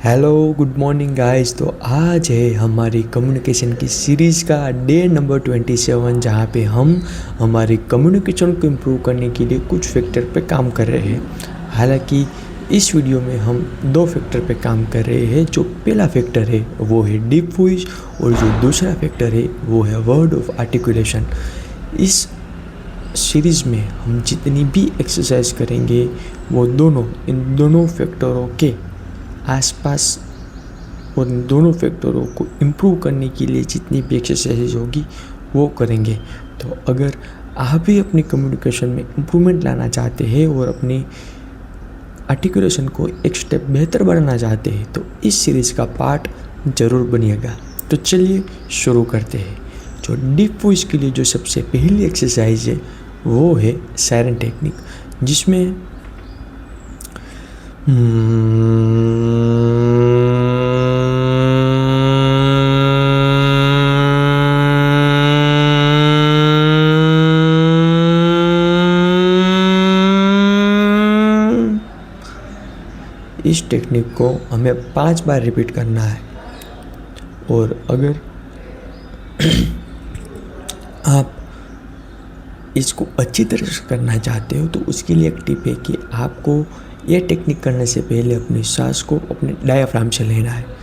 Hello good morning guys. तो आज है हमारी कम्युनिकेशन की सीरीज़ का डे नंबर 27, जहाँ पे हम हमारी कम्युनिकेशन को इम्प्रूव करने के लिए कुछ फैक्टर पे काम कर रहे हैं। हालांकि इस वीडियो में हम दो फैक्टर पे काम कर रहे हैं। जो पहला फैक्टर है वो है डीप वॉइस, और जो दूसरा फैक्टर है वो है वर्ड ऑफ आर्टिकुलेशन। इस सीरीज़ में हम जितनी भी एक्सरसाइज करेंगे वो इन दोनों फैक्टरों के आसपास, और इन दोनों फैक्टरों को इम्प्रूव करने के लिए जितनी भी एक्सरसाइज होगी वो करेंगे। तो अगर आप भी अपनी कम्युनिकेशन में इम्प्रूवमेंट लाना चाहते हैं और अपनी आर्टिकुलेशन को एक स्टेप बेहतर बनाना चाहते हैं तो इस सीरीज़ का पार्ट ज़रूर बनिएगा। तो चलिए शुरू करते हैं। जो डीप वॉइस के लिए जो सबसे पहली एक्सरसाइज है वो है सायरन टेक्निक, जिसमें इस टेक्निक को हमें 5 बार रिपीट करना है। और अगर आप इसको अच्छी तरह से करना चाहते हो तो उसके लिए एक टिप है कि आपको यह टेक्निक करने से पहले अपनी सांस को अपने डायफ्राम से लेना है।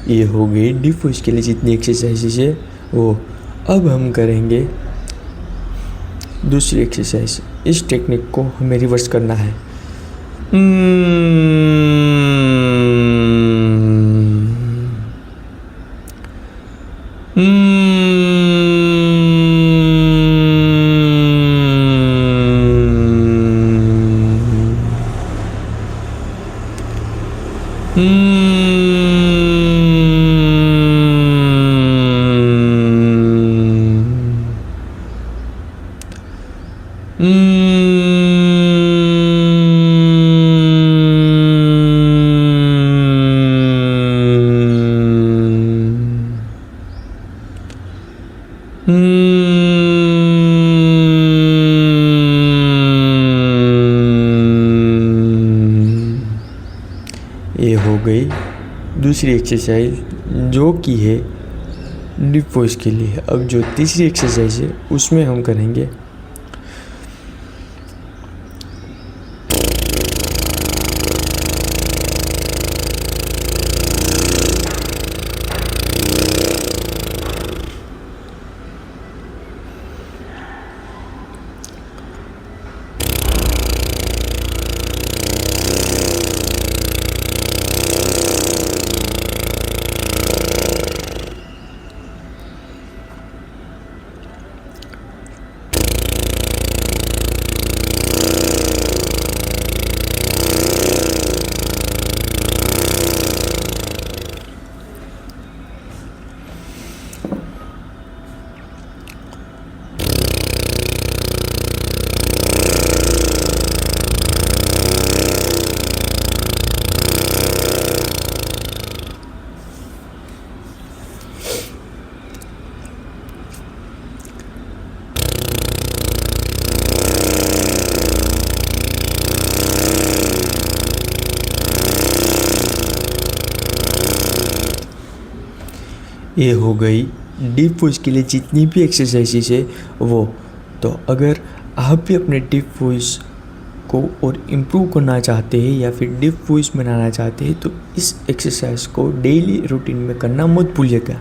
ये हो गई डीप वॉइस के लिए जितनी एक्सरसाइजेज है वो। अब हम करेंगे दूसरी एक्सरसाइज। इस टेक्निक को हमें रिवर्स करना है। ये हो गई दूसरी एक्सरसाइज जो कि है डीप वॉइस के लिए। अब जो तीसरी एक्सरसाइज है उसमें हम करेंगे ये हो गई डीप वॉइस के लिए जितनी भी एक्सरसाइजेज है वो। तो अगर आप भी अपने डीप वॉइस को और इम्प्रूव करना चाहते हैं या फिर डीप वॉइस बनाना चाहते हैं तो इस एक्सरसाइज को डेली रूटीन में करना मत भूलिएगा।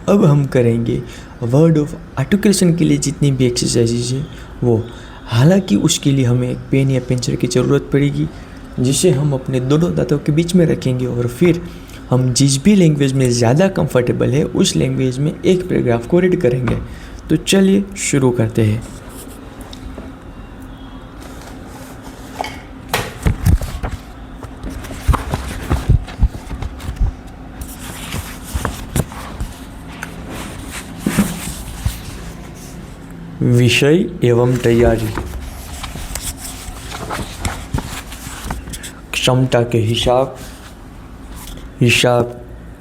अब हम करेंगे वर्ड ऑफ आर्टिकुलेशन के लिए जितनी भी एक्सरसाइजेज है वो। हालांकि उसके लिए हमें एक पेन या पेंसिल की ज़रूरत पड़ेगी जिसे हम अपने दोनों दांतों के बीच में रखेंगे और फिर हम जिस भी लैंग्वेज में ज़्यादा कंफर्टेबल है उस लैंग्वेज में एक पैराग्राफ को रीड करेंगे। तो चलिए शुरू करते हैं। विषय एवं तैयारी। क्षमता के हिसाब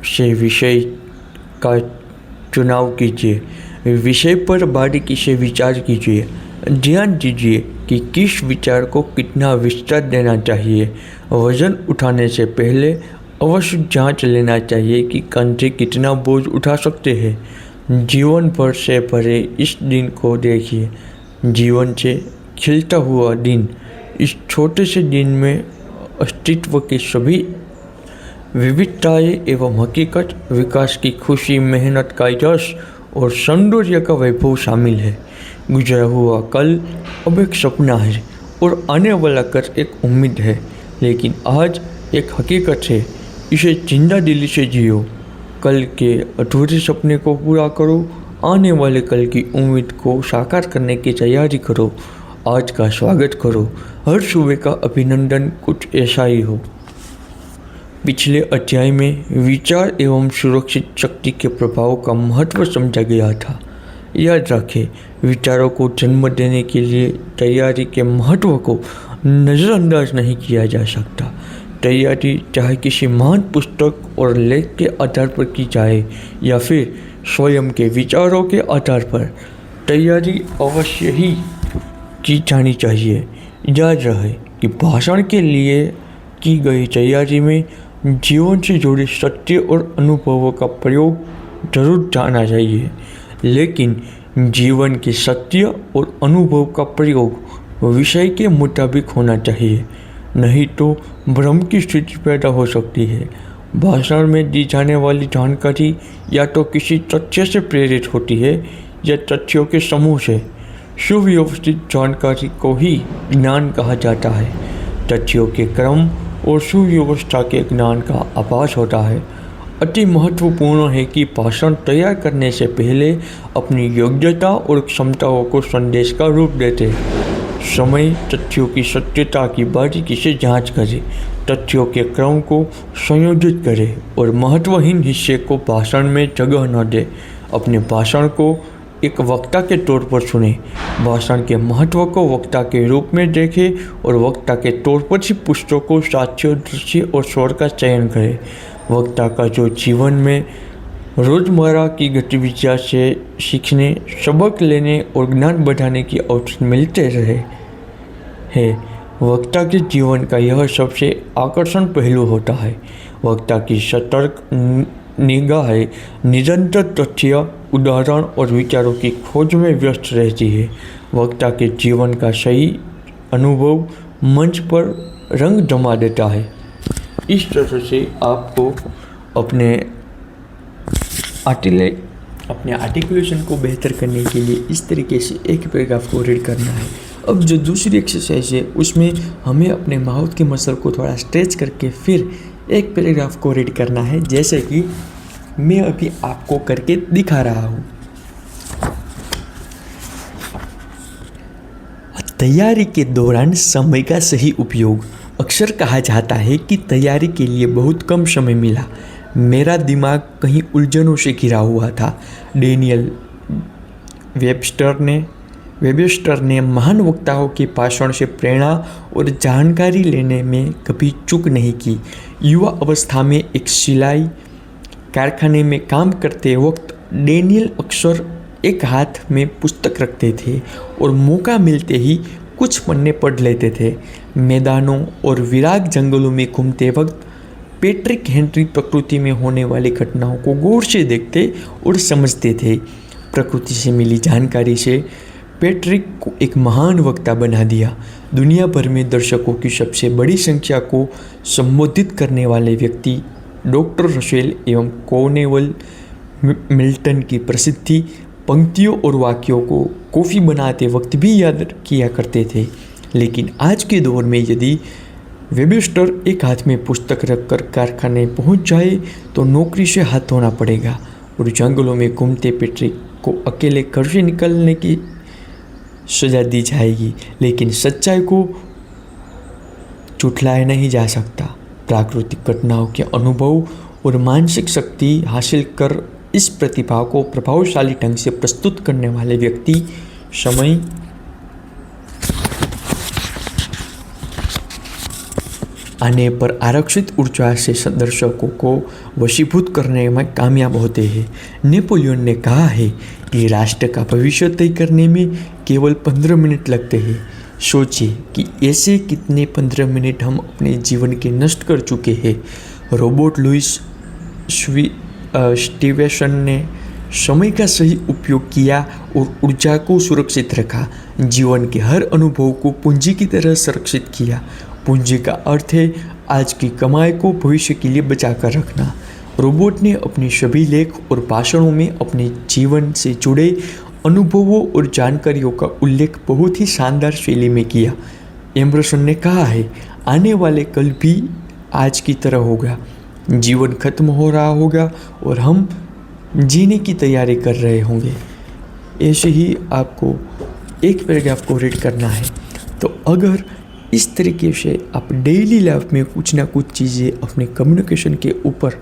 से विषय का चुनाव कीजिए। विषय पर बारीकी से विचार कीजिए। ध्यान दीजिए कि किस विचार को कितना विस्तार देना चाहिए। वजन उठाने से पहले अवश्य जांच लेना चाहिए कि कंधे कितना बोझ उठा सकते हैं। जीवन भर से भरे इस दिन को देखिए। जीवन से खिलता हुआ दिन। इस छोटे से दिन में अस्तित्व की सभी विविधताएं एवं हकीकत, विकास की खुशी, मेहनत का यश और सौंदर्य का वैभव शामिल है। गुजरा हुआ कल अब एक सपना है और आने वाला कल एक उम्मीद है, लेकिन आज एक हकीकत है। इसे जिंदा दिली से जियो। कल के अधूरे सपने को पूरा करो। आने वाले कल की उम्मीद को साकार करने की तैयारी करो। आज का स्वागत करो। हर सुबह का अभिनंदन कुछ ऐसा ही हो। पिछले अध्याय में विचार एवं सुरक्षित शक्ति के प्रभाव का महत्व समझा गया था। याद रखें, विचारों को जन्म देने के लिए तैयारी के महत्व को नज़रअंदाज नहीं किया जा सकता। तैयारी चाहे किसी महान पुस्तक और लेख के आधार पर की जाए या फिर स्वयं के विचारों के आधार पर, तैयारी अवश्य ही की जानी चाहिए। याद रहे कि भाषण के लिए की गई तैयारी में जीवन से जुड़े सत्य और अनुभवों का प्रयोग जरूर जाना चाहिए, लेकिन जीवन के सत्य और अनुभव का प्रयोग विषय के मुताबिक होना चाहिए, नहीं तो भ्रम की स्थिति पैदा हो सकती है। भाषण में दी जाने वाली जानकारी या तो किसी तथ्य से प्रेरित होती है या तथ्यों के समूह से। सुव्यवस्थित जानकारी को ही ज्ञान कहा जाता है। तथ्यों के क्रम और सुव्यवस्था के ज्ञान का आभास होता है। अति महत्वपूर्ण है कि भाषण तैयार करने से पहले अपनी योग्यता और क्षमताओं को संदेश का रूप देते समय तथ्यों की सत्यता की बारीकी से जांच करें। तथ्यों के क्रम को संयोजित करें और महत्वहीन हिस्से को भाषण में जगह न दें। अपने भाषण को एक वक्ता के तौर पर सुने। भाषण के महत्व को वक्ता के रूप में देखें और वक्ता के तौर पर ही पुस्तकों, साक्ष्यों, दृश्य और स्वर का चयन करें। वक्ता का जो जीवन में रोज़मर्रा की गतिविधियों से सीखने, सबक लेने और ज्ञान बढ़ाने की अवसर मिलते रहे है, वक्ता के जीवन का यह सबसे आकर्षण पहलू होता है। वक्ता की सतर्क निगाहें निरंतर तथ्य, उदाहरण और विचारों की खोज में व्यस्त रहती है। वक्ता के जीवन का सही अनुभव मंच पर रंग जमा देता है। इस तरह से आपको अपने आर्टिकुलेशन को बेहतर करने के लिए इस तरीके से एक पैराग्राफ को रीड करना है। अब जो दूसरी एक्सरसाइज है उसमें हमें अपने माउथ के मसल को थोड़ा स्ट्रेच करके फिर एक पैराग्राफ को रीड करना है, जैसे कि मैं अभी आपको करके दिखा रहा हूँ। तैयारी के दौरान समय का सही उपयोग। अक्सर कहा जाता है कि तैयारी के लिए बहुत कम समय मिला। मेरा दिमाग कहीं उलझनों से घिरा हुआ था। डेनियल वेबस्टर ने महान वक्ताओं के भाषण से प्रेरणा और जानकारी लेने में कभी चूक नहीं की। युवा अवस्था में एक सिलाई कारखाने में काम करते वक्त डेनियल अक्सर एक हाथ में पुस्तक रखते थे और मौका मिलते ही कुछ पन्ने पढ़ लेते थे। मैदानों और विराट जंगलों में घूमते वक्त पैट्रिक हेनरी प्रकृति में होने वाली घटनाओं को गौर से देखते और समझते थे। प्रकृति से मिली जानकारी से पैट्रिक को एक महान वक्ता बना दिया। दुनिया भर में दर्शकों की सबसे बड़ी संख्या को संबोधित करने वाले व्यक्ति डॉक्टर रसेल एवं कॉर्नेवल मिल्टन की प्रसिद्धि पंक्तियों और वाक्यों को कॉफ़ी बनाते वक्त भी याद किया करते थे। लेकिन आज के दौर में यदि वेबस्टर एक हाथ में पुस्तक रखकर कारखाने पहुंच जाए तो नौकरी से हाथ धोना पड़ेगा और जंगलों में घूमते पैट्रिक को अकेले घर से निकलने की सजा दी जाएगी। लेकिन सच्चाई को झुठलाया नहीं जा सकता। प्राकृतिक घटनाओं के अनुभव और मानसिक शक्ति हासिल कर इस प्रतिभा को प्रभावशाली ढंग से प्रस्तुत करने वाले व्यक्ति समय आने पर आरक्षित ऊर्जा से दर्शकों को वशीभूत करने में कामयाब होते हैं। नेपोलियन ने कहा है कि राष्ट्र का भविष्य तय करने में केवल 15 मिनट लगते हैं। सोचिए कि ऐसे कितने 15 मिनट हम अपने जीवन के नष्ट कर चुके हैं। रॉबर्ट लुइस स्टीवेंसन ने समय का सही उपयोग किया और ऊर्जा को सुरक्षित रखा। जीवन के हर अनुभव को पूंजी की तरह संरक्षित किया। पूंजी का अर्थ है आज की कमाई को भविष्य के लिए बचा कर रखना। रोबोट ने अपने सभी लेख और भाषणों में अपने जीवन से जुड़े अनुभवों और जानकारियों का उल्लेख बहुत ही शानदार शैली में किया। एमर्सन ने कहा है, आने वाले कल भी आज की तरह होगा। जीवन खत्म हो रहा होगा और हम जीने की तैयारी कर रहे होंगे। ऐसे ही आपको एक पैराग्राफ को रीड करना है। तो अगर इस तरीके से आप डेली लाइफ में कुछ ना कुछ चीज़ें अपने कम्युनिकेशन के ऊपर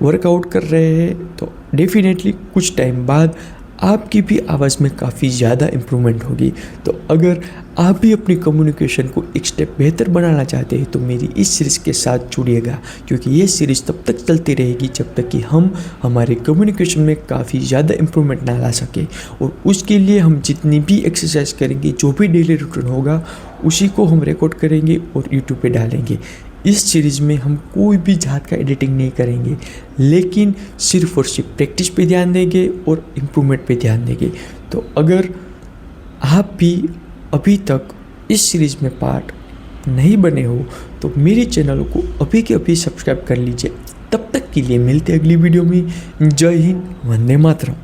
वर्कआउट कर रहे हैं तो डेफिनेटली कुछ टाइम बाद आपकी भी आवाज़ में काफ़ी ज़्यादा इम्प्रूवमेंट होगी। तो अगर आप भी अपनी कम्युनिकेशन को एक स्टेप बेहतर बनाना चाहते हैं तो मेरी इस सीरीज़ के साथ जुड़िएगा, क्योंकि ये सीरीज़ तब तक चलती रहेगी जब तक कि हम हमारे कम्युनिकेशन में काफ़ी ज़्यादा इम्प्रूवमेंट ना ला सके। और उसके लिए हम जितनी भी एक्सरसाइज करेंगे, जो भी डेली रूटीन होगा, उसी को हम रिकॉर्ड करेंगे और यूट्यूब पे डालेंगे। इस सीरीज़ में हम कोई भी जात का एडिटिंग नहीं करेंगे, लेकिन सिर्फ और सिर्फ प्रैक्टिस पे ध्यान देंगे और इम्प्रूवमेंट पे ध्यान देंगे। तो अगर आप भी अभी तक इस सीरीज़ में पार्ट नहीं बने हो तो मेरे चैनल को अभी के अभी सब्सक्राइब कर लीजिए। तब तक के लिए मिलते अगली वीडियो में। जय हिंद, वंदे मातरम।